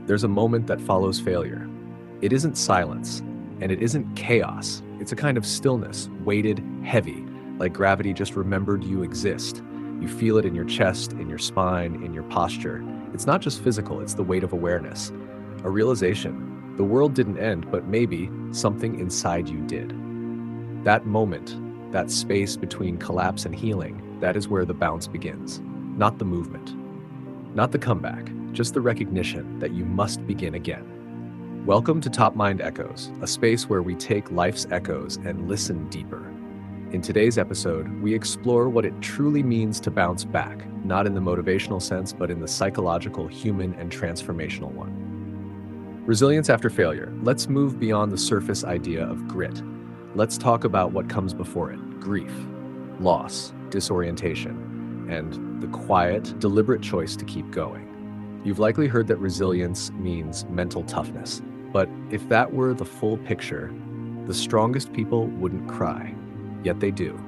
There's a moment that follows failure. It isn't silence, and it isn't chaos. It's a kind of stillness, weighted, heavy, like gravity just remembered you exist. You feel it in your chest, in your spine, in your posture. It's not just physical, it's the weight of awareness. A realization. The world didn't end, but maybe something inside you did. That moment, that space between collapse and healing, that is where the bounce begins. Not the movement, not the comeback, just the recognition that you must begin again. Welcome to Top Mind Echoes, a space where we take life's echoes and listen deeper. In today's episode, we explore what it truly means to bounce back, not in the motivational sense, but in the psychological, human, and transformational one. Resilience after failure. Let's move beyond the surface idea of grit. Let's talk about what comes before it: grief, loss, disorientation, and the quiet, deliberate choice to keep going. You've likely heard that resilience means mental toughness, but if that were the full picture, the strongest people wouldn't cry. Yet they do,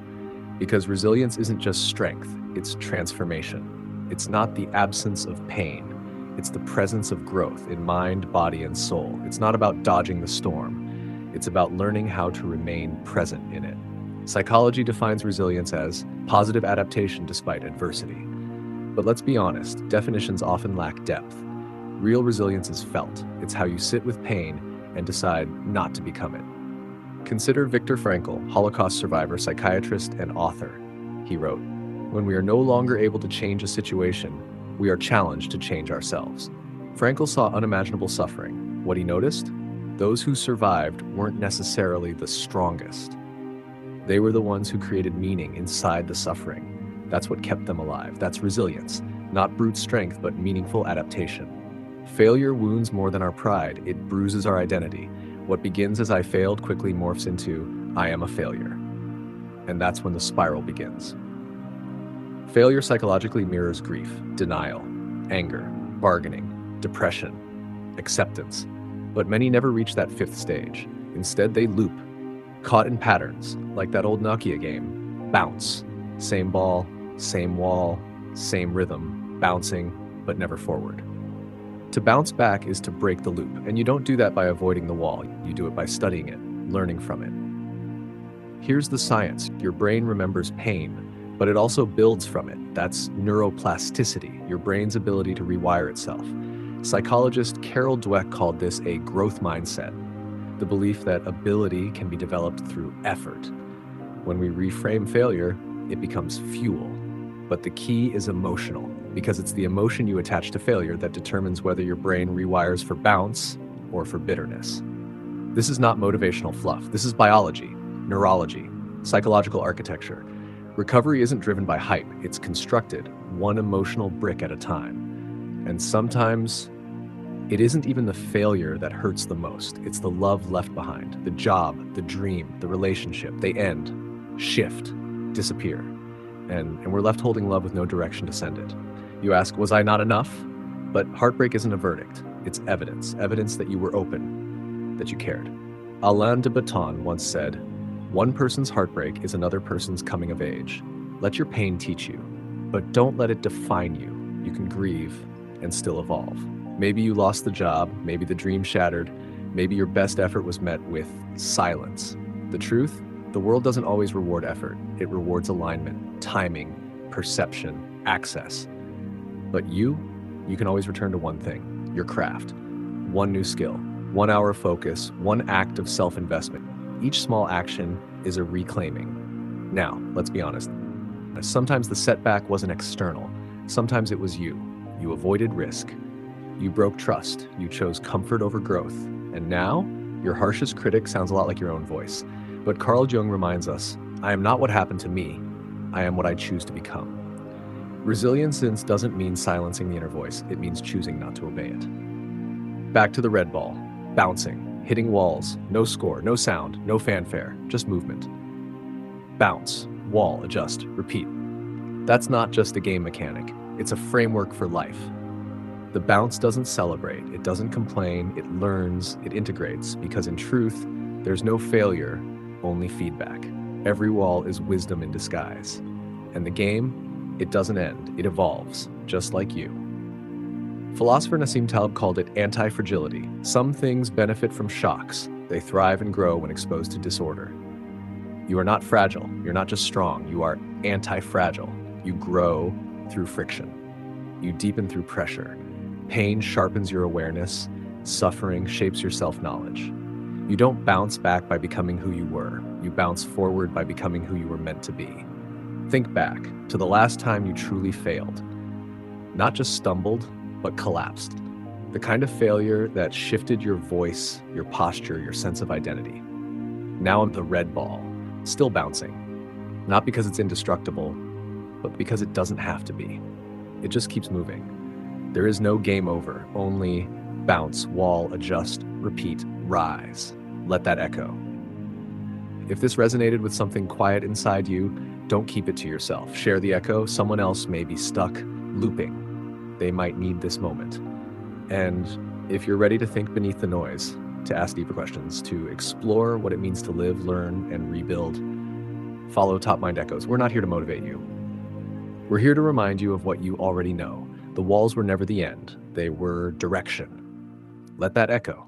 because resilience isn't just strength, it's transformation. It's not the absence of pain, it's the presence of growth in mind, body, and soul. It's not about dodging the storm, it's about learning how to remain present in it. Psychology defines resilience as positive adaptation despite adversity. But let's be honest, definitions often lack depth. Real resilience is felt. It's how you sit with pain and decide not to become it. Consider Viktor Frankl, Holocaust survivor, psychiatrist, and author. He wrote, "When we are no longer able to change a situation, we are challenged to change ourselves." Frankl saw unimaginable suffering. What he noticed? Those who survived weren't necessarily the strongest. They were the ones who created meaning inside the suffering. That's what kept them alive. That's resilience. Not brute strength, but meaningful adaptation. Failure wounds more than our pride. It bruises our identity. What begins as "I failed" quickly morphs into "I am a failure." And that's when the spiral begins. Failure psychologically mirrors grief, denial, anger, bargaining, depression, acceptance. But many never reach that fifth stage. Instead, they loop, caught in patterns, like that old Nokia game. Bounce. Same ball, same wall, same rhythm, bouncing, but never forward. To bounce back is to break the loop, and you don't do that by avoiding the wall. You do it by studying it, learning from it. Here's the science. Your brain remembers pain, but it also builds from it. That's neuroplasticity, your brain's ability to rewire itself. Psychologist Carol Dweck called this a growth mindset, the belief that ability can be developed through effort. When we reframe failure, it becomes fuel. But the key is emotional, because it's the emotion you attach to failure that determines whether your brain rewires for bounce or for bitterness. This is not motivational fluff. This is biology, neurology, psychological architecture. Recovery isn't driven by hype. It's constructed one emotional brick at a time. And sometimes it isn't even the failure that hurts the most. It's the love left behind, the job, the dream, the relationship. They end, shift, disappear. And we're left holding love with no direction to send it. You ask, was I not enough? But heartbreak isn't a verdict. It's evidence that you were open, that you cared. Alain de Botton once said, "One person's heartbreak is another person's coming of age. Let your pain teach you, but don't let it define you. You can grieve and still evolve." Maybe you lost the job, maybe the dream shattered, maybe your best effort was met with silence. The truth? The world doesn't always reward effort. It rewards alignment, timing, perception, access. But you can always return to one thing: your craft. One new skill, 1 hour of focus, one act of self-investment. Each small action is a reclaiming. Now, let's be honest. Sometimes the setback wasn't external. Sometimes it was you. You avoided risk. You broke trust. You chose comfort over growth. And now, your harshest critic sounds a lot like your own voice. But Carl Jung reminds us, I am not what happened to me. I am what I choose to become. Resilience doesn't mean silencing the inner voice. It means choosing not to obey it. Back to the red ball. Bouncing, hitting walls, no score, no sound, no fanfare, just movement. Bounce, wall, adjust, repeat. That's not just a game mechanic. It's a framework for life. The bounce doesn't celebrate, it doesn't complain, it learns, it integrates, because in truth, there's no failure, only feedback. Every wall is wisdom in disguise. And the game, it doesn't end, it evolves, just like you. Philosopher Nassim Taleb called it anti-fragility. Some things benefit from shocks. They thrive and grow when exposed to disorder. You are not fragile. You're not just strong. You are anti-fragile. You grow through friction. You deepen through pressure. Pain sharpens your awareness. Suffering shapes your self-knowledge. You don't bounce back by becoming who you were. You bounce forward by becoming who you were meant to be. Think back to the last time you truly failed. Not just stumbled, but collapsed. The kind of failure that shifted your voice, your posture, your sense of identity. Now I'm the red ball, still bouncing. Not because it's indestructible, but because it doesn't have to be. It just keeps moving. There is no game over, only bounce, wall, adjust, repeat, rise. Let that echo. If this resonated with something quiet inside you, don't keep it to yourself. Share the echo. Someone else may be stuck, looping. They might need this moment. And if you're ready to think beneath the noise, to ask deeper questions, to explore what it means to live, learn, and rebuild, follow Top Mind Echoes. We're not here to motivate you. We're here to remind you of what you already know. The walls were never the end. They were direction. Let that echo.